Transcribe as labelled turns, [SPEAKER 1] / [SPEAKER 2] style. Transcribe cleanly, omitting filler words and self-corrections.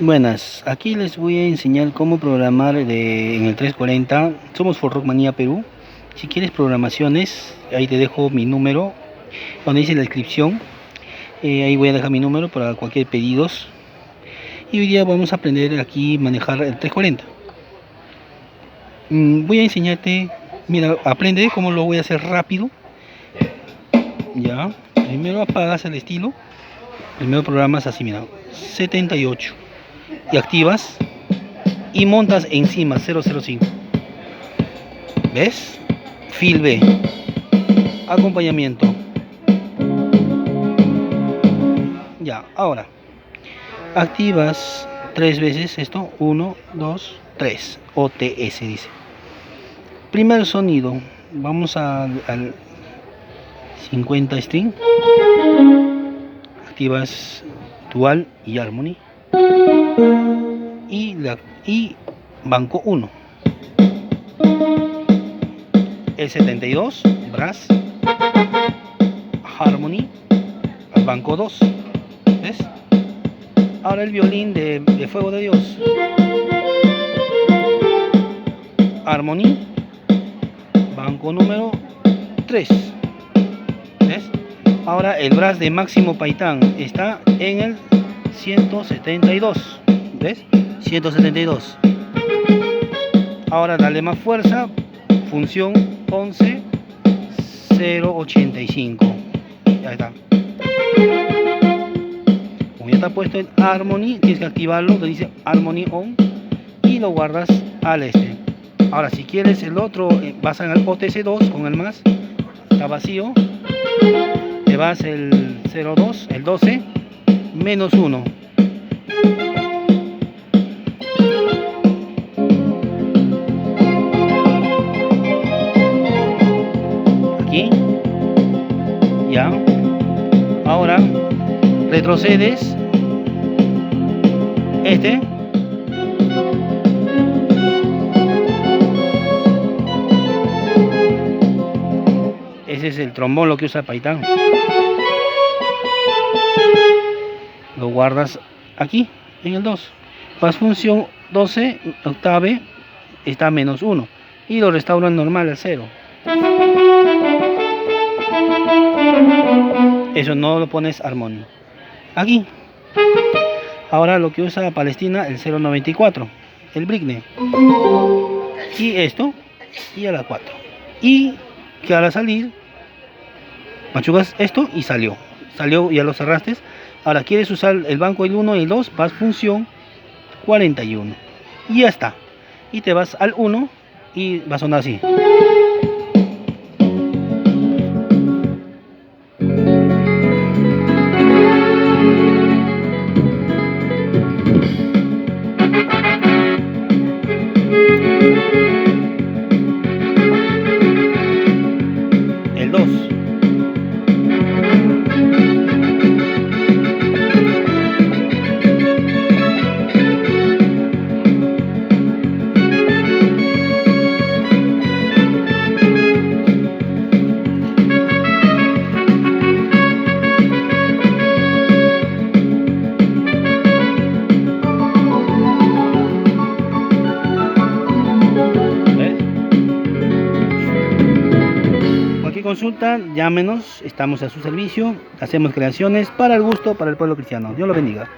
[SPEAKER 1] Buenas, aquí les voy a enseñar cómo programar en el 340. Somos For Rockmania Perú. Si quieres programaciones, ahí te dejo mi número, donde dice la descripción. Ahí voy a dejar mi número para cualquier pedidos. Y hoy día vamos a aprender aquí a manejar el 340. Voy a enseñarte, mira, aprende cómo lo voy a hacer rápido. Ya, primero apagas el estilo. Primero programas así, mira, 78. Y activas y montas encima 005. ¿Ves? Fil B. Acompañamiento. Ya, ahora activas 3 veces esto. 1, 2, 3. OTS dice. Primer sonido. Vamos al 50 string. Activas dual y harmony. Y banco 1. El 72, brass, harmony, al banco 2. ¿Ves? Ahora el violín de Fuego de Dios, harmony, banco número 3. ¿Ves? Ahora el brass de Máximo Paitán está en el 172. ¿Ves? 172. Ahora dale más fuerza. Función 11.085. Ya está. Como ya está puesto en Harmony, tienes que activarlo, te dice Harmony On, y lo guardas al este. Ahora si quieres el otro, vas al OTS2 con el más, está vacío, te vas el 02, el 12, menos 1. Aquí, ya. Ahora retrocedes este. Ese es el trombón, lo que usa Paitán. Lo guardas aquí en el 2. Vas función 12, octave, está menos 1. Y lo restauran normal al 0. Eso no lo pones armonía. Aquí. Ahora lo que usa Palestina, el 094. El Brickne. Y esto. Y a la 4. Y que al salir, machucas esto y salió. Salió, ya lo cerraste. Ahora quieres usar el banco el 1 y el 2, vas función 41. Y ya está. Y te vas al 1 y va a sonar así. El 2. Consulta, llámenos, estamos a su servicio, hacemos creaciones para el gusto, para el pueblo cristiano. Dios lo bendiga.